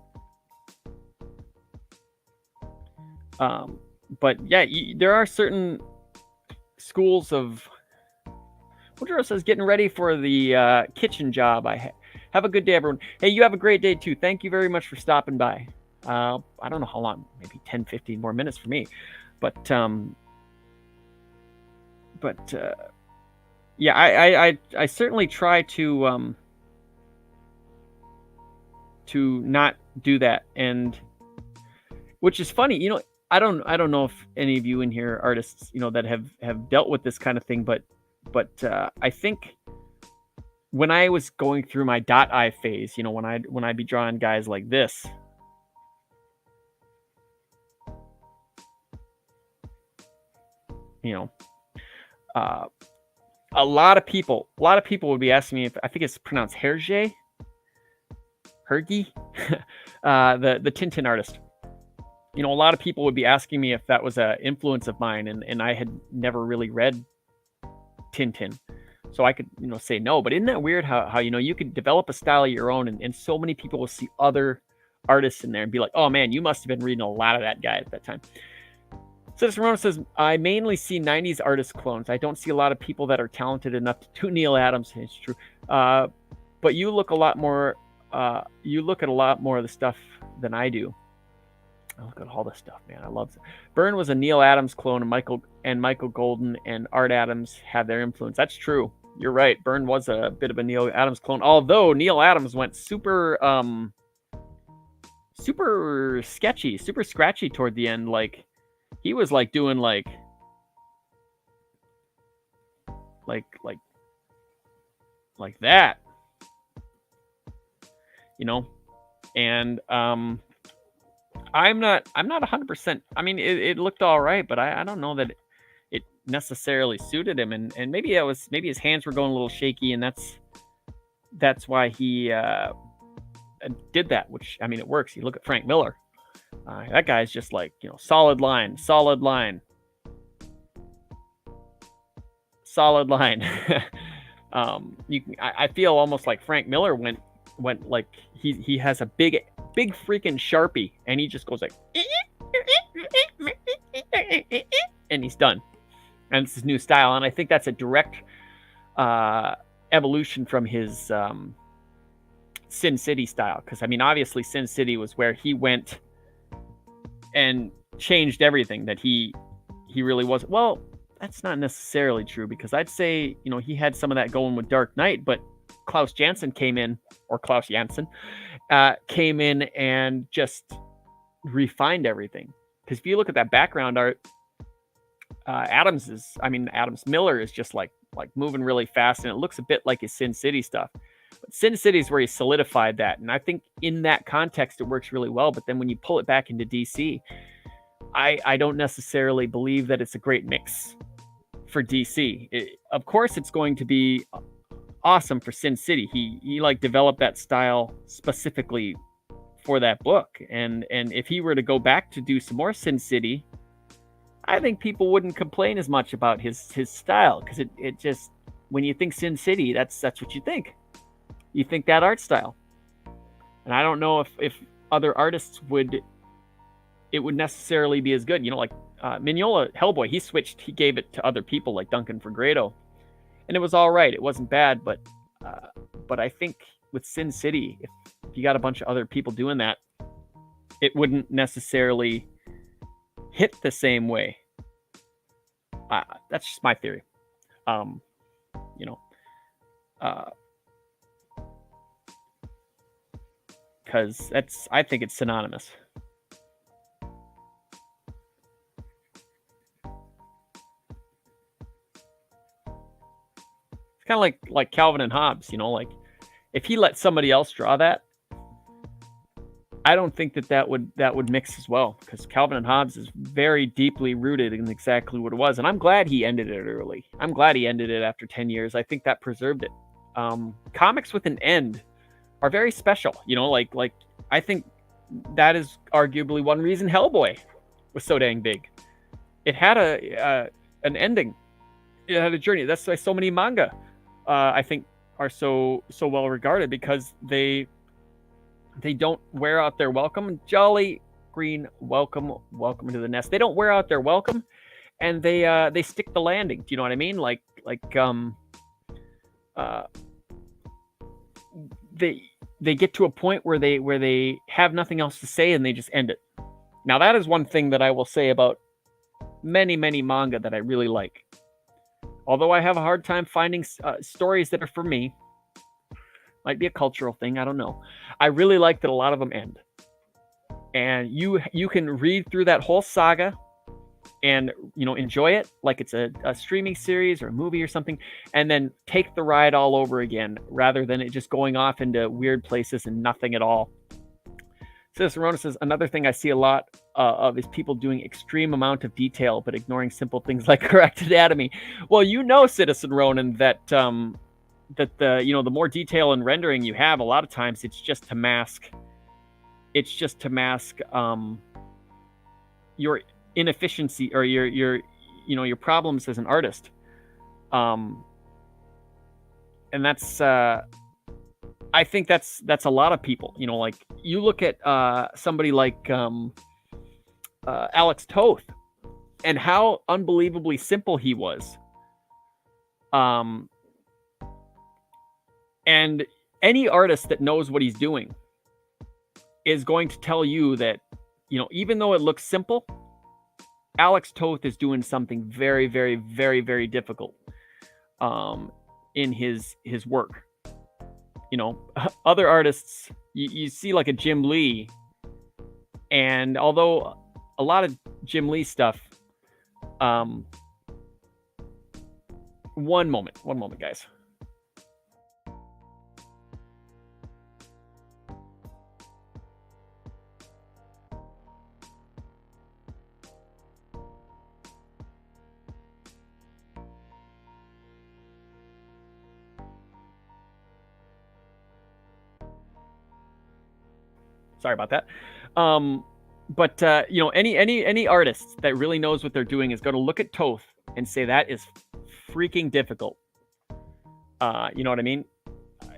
A: But yeah, there are certain schools of. Woodrow says, getting ready for the kitchen job. Have a good day, everyone. Hey, you have a great day too. Thank you very much for stopping by. I don't know how long, maybe 10, 15 more minutes for me, but yeah, I certainly try to not do that, and which is funny, you know. I don't know if any of you in here are artists, you know, that have dealt with this kind of thing, but I think when I was going through my dot eye phase, you know, when I'd be drawing guys like this, you know, a lot of people would be asking me if I think it's pronounced Hergé, the Tintin artist. You know, a lot of people would be asking me if that was an influence of mine, and I had never really read Tintin, so I could, you know, say no. But isn't that weird how you know, you could develop a style of your own, and so many people will see other artists in there and be like, oh man, you must have been reading a lot of that guy at that time. Citizen Rona says, I mainly see 90s artist clones. I don't see a lot of people that are talented enough to do Neil Adams. It's true. But you look a lot more, you look at a lot more of the stuff than I do. I look at all this stuff, man. I love it. Byrne was a Neil Adams clone, and Michael Golden and Art Adams had their influence. That's true. You're right. Byrne was a bit of a Neil Adams clone, although Neil Adams went super sketchy, super scratchy toward the end. Like, he was like doing like that. And I'm not 100%. I mean, it looked all right, but I don't know that it necessarily suited him, and maybe his hands were going a little shaky, and that's why he did that. Which, I mean, it works. You look at Frank Miller. That guy's just like, solid line, solid line. I feel almost like Frank Miller went like he has a big freaking Sharpie, and he just goes like, and he's done. And it's his new style, and I think that's a direct evolution from his Sin City style. Because, I mean, obviously Sin City was where he went and changed everything that he really was. Well, that's not necessarily true, because I'd say, he had some of that going with Dark Knight, but Klaus Janson came in and just refined everything. Because if you look at that background art, Miller is just like moving really fast, and it looks a bit like his Sin City stuff. But Sin City is where he solidified that, and I think in that context it works really well. But then when you pull it back into DC, I don't necessarily believe that it's a great mix for DC. Of course, it's going to be awesome for Sin City. He like developed that style specifically for that book, and if he were to go back to do some more Sin City, I think people wouldn't complain as much about his style, because it just, when you think Sin City, that's what you think. You think that art style. And I don't know if other artists would necessarily be as good. Like Mignola Hellboy, he gave it to other people like Duncan Fegredo, and it was all right. It wasn't bad, but I think with Sin City, if you got a bunch of other people doing that, it wouldn't necessarily hit the same way. That's just my theory. Because I think it's synonymous. It's kind of like Calvin and Hobbes, like if he let somebody else draw that, I don't think that would mix as well, because Calvin and Hobbes is very deeply rooted in exactly what it was, and I'm glad he ended it early. I'm glad he ended it after 10 years. I think that preserved it. Comics with an end are very special, like I think that is arguably one reason Hellboy was so dang big. It had an ending. It had a journey. That's why so many manga, I think, are so well regarded, because they don't wear out their welcome. Jolly green welcome to the nest. They don't wear out their welcome, and they stick the landing. Do you know what I mean? They get to a point where they have nothing else to say, and they just end it. Now, that is one thing that I will say about many manga that I really like. Although I have a hard time finding stories that are for me. Might be a cultural thing, I don't know. I really like that a lot of them end. And you can read through that whole saga and enjoy it like it's a streaming series or a movie or something, and then take the ride all over again, rather than it just going off into weird places and nothing at all. Citizen Ronan says, another thing I see a lot of is people doing extreme amount of detail but ignoring simple things like correct anatomy. Well, Citizen Ronan, that the more detail and rendering you have, a lot of times it's just to mask your inefficiency or your problems as an artist. And that's I think that's a lot of people. Like you look at somebody like Alex Toth, and how unbelievably simple he was. And any artist that knows what he's doing is going to tell you that, even though it looks simple, Alex Toth is doing something very, very, very, very difficult in his work. Other artists, you see like a Jim Lee, and although a lot of Jim Lee stuff, one moment, guys. Sorry about that. But you know, any artist that really knows what they're doing is going to look at Toth and say that is freaking difficult. You know what I mean?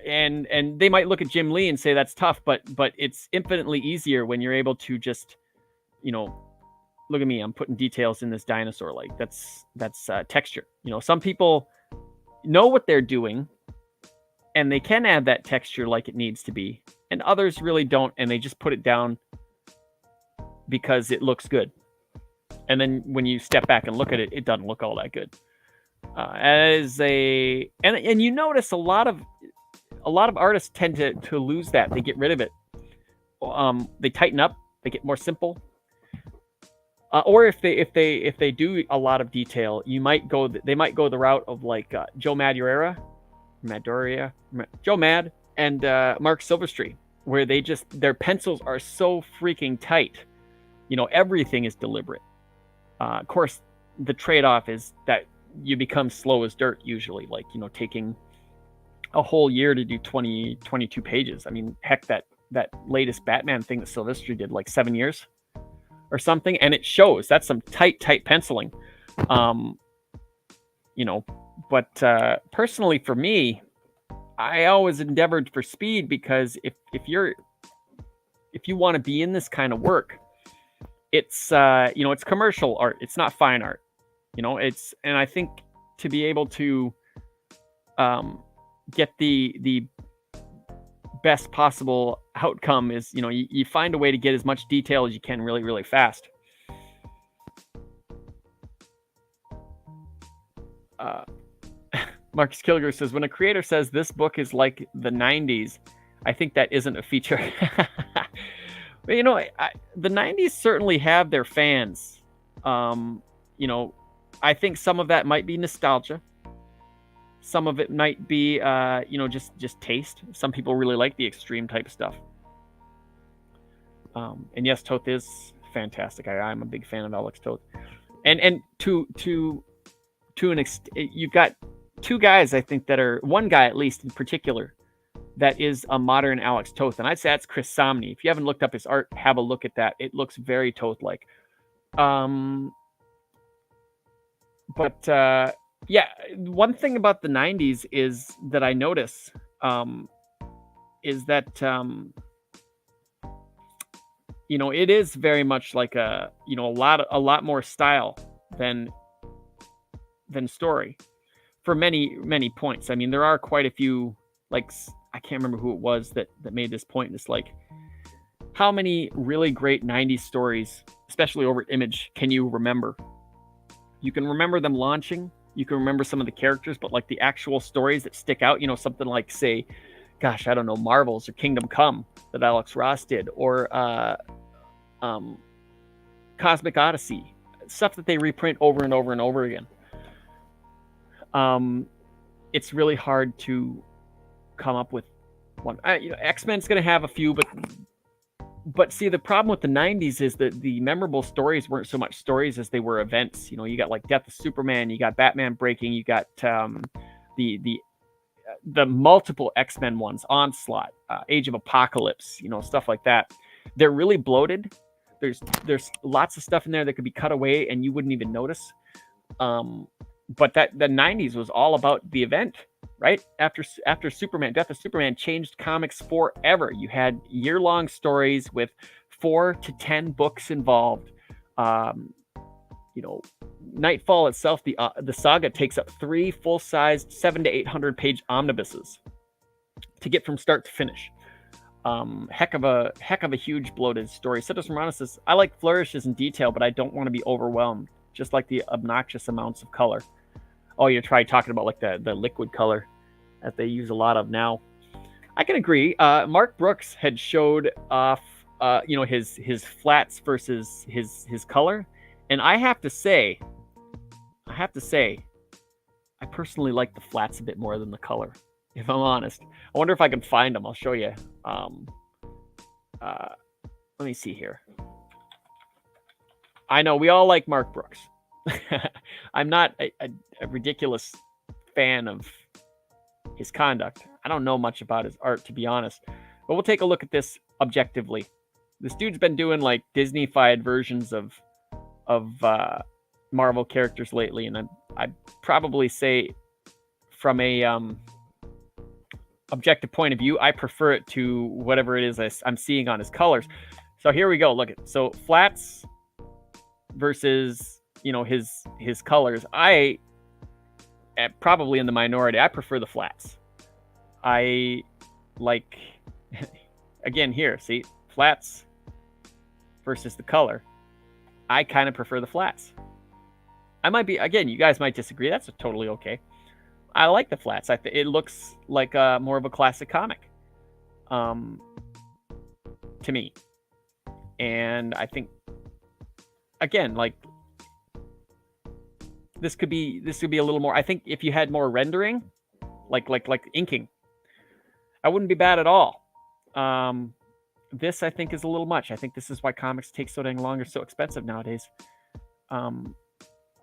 A: And they might look at Jim Lee and say that's tough, but it's infinitely easier when you're able to just, you know, look at me, I'm putting details in this dinosaur. Like that's texture. You know, some people know what they're doing and they can add that texture like it needs to be, and others really don't, and they just put it down because it looks good. And then when you step back and look at it, it doesn't look all that good. And you notice a lot of artists tend to lose that. They get rid of it. They tighten up. They get more simple. Or if they do a lot of detail, they might go the route of like Joe Madureira, Joe Mad, and Mark Silverstreet, where their pencils are so freaking tight. You know, everything is deliberate. Of course, the trade-off is that you become slow as dirt usually, like, you know, taking a whole year to do 22 pages. I mean, heck, that latest Batman thing that Silvestri did, like 7 years or something, and it shows. That's some tight penciling. You know, but personally for me, I always endeavored for speed, because if you want to be in this kind of work, it's you know, it's commercial art. It's not fine art. You know, and I think to be able to get the best possible outcome is, you know, you find a way to get as much detail as you can really, really fast. Marcus Kilger says, when a creator says this book is like the 90s, I think that isn't a feature. But, you know, the 90s certainly have their fans. You know, I think some of that might be nostalgia. Some of it might be, you know, just taste. Some people really like the extreme type stuff. And yes, Toth is fantastic. I'm a big fan of Alex Toth. And to an extent, you've got two guys, I think, one guy at least in particular, that is a modern Alex Toth. And I'd say that's Chris Samnee. If you haven't looked up his art, have a look at that. It looks very Toth-like. Yeah, one thing about the 90s is that I notice is that you know, it is very much like a lot more style than story for many points. I mean, there are quite a few, like, I can't remember who it was that made this point. It's like, how many really great 90s stories, especially over Image, can you remember? You can remember them launching. You can remember some of the characters, but like the actual stories that stick out, you know, something like, say, gosh, I don't know, Marvels or Kingdom Come that Alex Ross did, or Cosmic Odyssey, stuff that they reprint over and over and over again. It's really hard to come up with one. You know, X-Men's going to have a few, but see, the problem with the 90s is that the memorable stories weren't so much stories as they were events. You know, you got like Death of Superman, you got Batman Breaking, you got the multiple X-Men ones, Onslaught, Age of Apocalypse, you know, stuff like that. They're really bloated. There's lots of stuff in there that could be cut away and you wouldn't even notice. But the 90s was all about the event, right? After Superman, Death of Superman changed comics forever. You had year-long stories with 4 to 10 books involved. You know, Nightfall itself, the saga takes up 3 full-sized 700 to 800 page omnibuses to get from start to finish. Heck of a huge bloated story. Citrus Romano says, I like flourishes in detail, but I don't want to be overwhelmed. Just like the obnoxious amounts of color. Oh, you're talking about like the liquid color that they use a lot of now. I can agree. Mark Brooks had showed off, you know, his flats versus his color, and I have to say, I personally like the flats a bit more than the color, if I'm honest. I wonder if I can find them. I'll show you. Let me see here. I know we all like Mark Brooks. I'm not a ridiculous fan of his conduct. I don't know much about his art, to be honest. But we'll take a look at this objectively. This dude's been doing like Disney-fied versions of Marvel characters lately, and I'd probably say from a objective point of view, I prefer it to whatever it is I'm seeing on his colors. So here we go. Look at so flats versus his colors. I am probably in the minority. I prefer the flats. I like again here. See flats versus the color. I kind of prefer the flats. I might be again. You guys might disagree. That's totally okay. I like the flats. It looks like more of a classic comic, to me. And I think, again, like this could be a little more. I think if you had more rendering, like inking, I wouldn't be bad at all. This I think is a little much. I think this is why comics take so dang long or so expensive nowadays.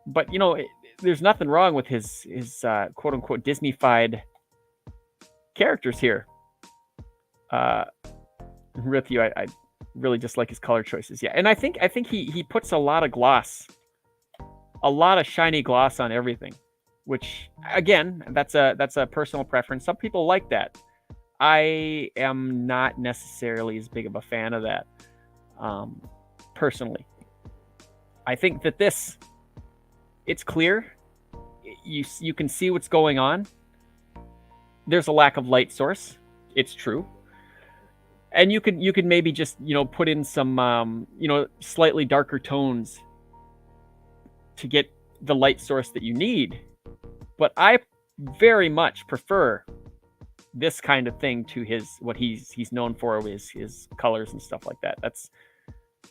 A: But there's nothing wrong with his quote unquote Disney-fied characters here. With you, I really just like his color choices. Yeah, and I think he puts a lot of gloss, a lot of shiny gloss on everything, which again, that's a personal preference. Some people like that. I am not necessarily as big of a fan of that, personally. I think that it's clear. You can see what's going on. There's a lack of light source. It's true. And you could maybe just, put in some, slightly darker tones to get the light source that you need. But I very much prefer this kind of thing to what he's known for, his colors and stuff like that.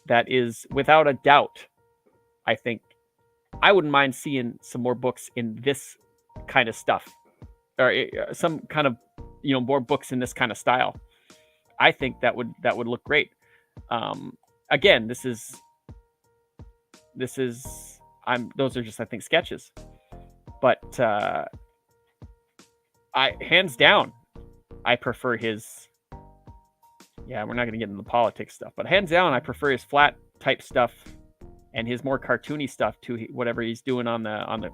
A: That is without a doubt, I think, I wouldn't mind seeing some more books in this kind of stuff, or some kind of, more books in this kind of style. I think that would look great. Again, those are just, I think, sketches, but hands down, I prefer his. Yeah, we're not going to get into the politics stuff, but hands down, I prefer his flat type stuff and his more cartoony stuff to whatever he's doing on the.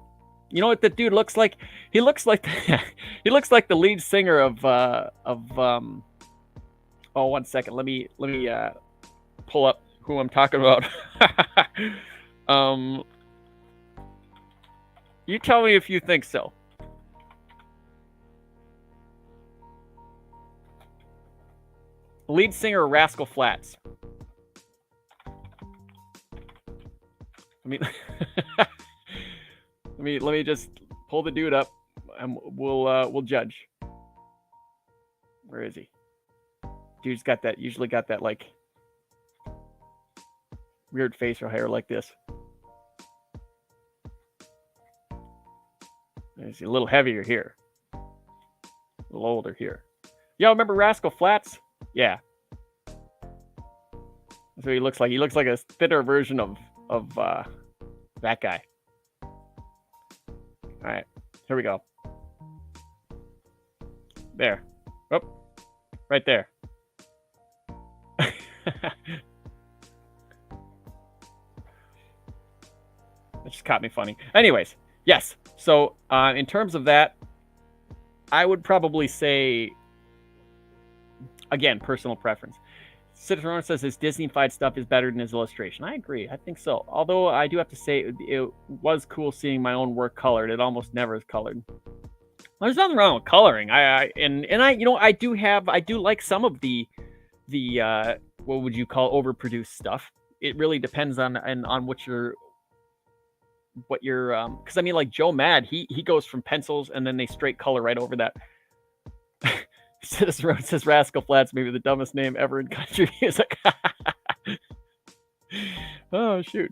A: You know what the dude looks like? He looks like the lead singer of. Oh, 1 second. Let me pull up who I'm talking about. You tell me if you think so. Lead singer of Rascal Flatts. Let me just pull the dude up, and we'll judge. Where is he? Dude's usually got that like weird facial hair like this. He's a little heavier here, a little older here. Y'all remember Rascal Flatts? Yeah. That's what he looks like. He looks like a thinner version of that guy. All right, here we go. There. Oh, right there. That just caught me funny. Anyways, yes. So in terms of that, I would probably say, again, personal preference. Citroen says his Disney-fied stuff is better than his illustration. I agree. I think so. Although I do have to say it was cool seeing my own work colored. It almost never is colored. There's nothing wrong with coloring. I do like some of the what would you call overproduced stuff. It really depends on what you're because I mean, like Joe Mad, he goes from pencils and then they straight color right over that. Citizen Road says Rascal Flatts maybe the dumbest name ever in country music. Oh shoot.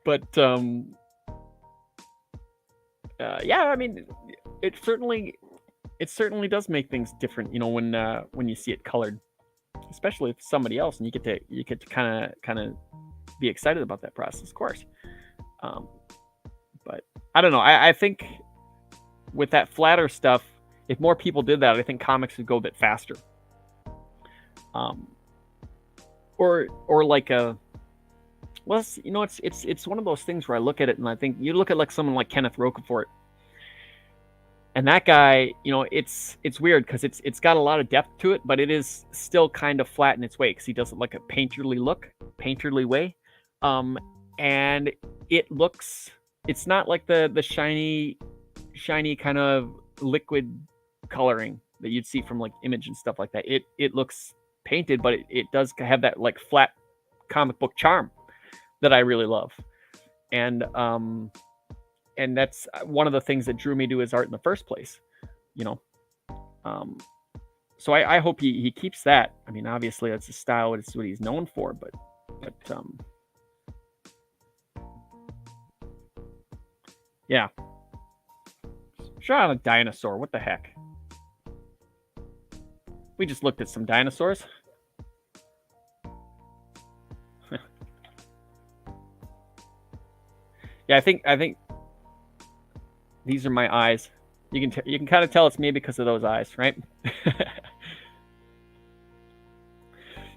A: But yeah, I mean, it certainly does make things different, when you see it colored, especially if somebody else, and you get to kind of be excited about that process, of course. But I don't know. I think with that flatter stuff, if more people did that, I think comics would go a bit faster. or like a well, it's one of those things where I look at it and I think you look at like someone like Kenneth Rocafort, and that guy, it's weird because it's got a lot of depth to it, but it is still kind of flat in its way because he does it like a painterly way, and it's not like the shiny kind of liquid coloring that you'd see from like Image and stuff like that. It looks painted, but it does have that like flat comic book charm that I really love. And that's one of the things that drew me to his art in the first place, you know. So I hope he keeps that. I mean, obviously that's his style, it's what he's known for, but yeah. Shot on a dinosaur. What the heck? We just looked at some dinosaurs. Yeah, I think these are my eyes. You can kind of tell it's me because of those eyes, right?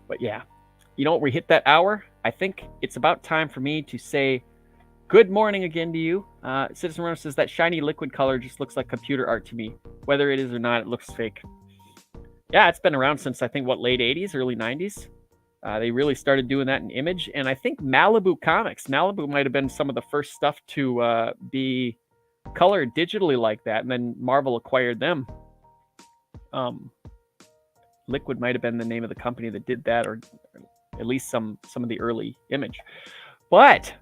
A: But yeah, we hit that hour. I think it's about time for me to say good morning again to you. Citizen Runner says that shiny liquid color just looks like computer art to me. Whether it is or not, it looks fake. Yeah, it's been around since I think late 80s, early 90s. They really started doing that in Image, and I think Malibu Comics. Malibu might have been some of the first stuff to be colored digitally like that, and then Marvel acquired them. Liquid might have been the name of the company that did that, or at least some of the early Image. But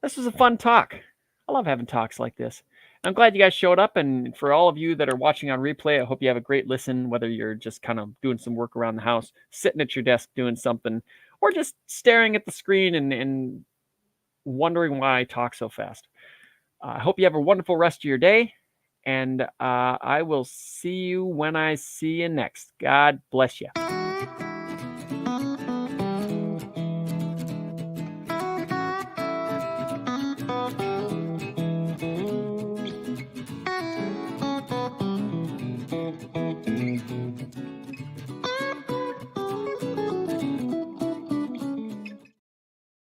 A: this was a fun talk. I love having talks like this. I'm glad you guys showed up, and for all of you that are watching on replay, I hope you have a great listen, whether you're just kind of doing some work around the house, sitting at your desk doing something, or just staring at the screen and wondering why I talk so fast. I hope you have a wonderful rest of your day, and I will see you when I see you next. God bless you.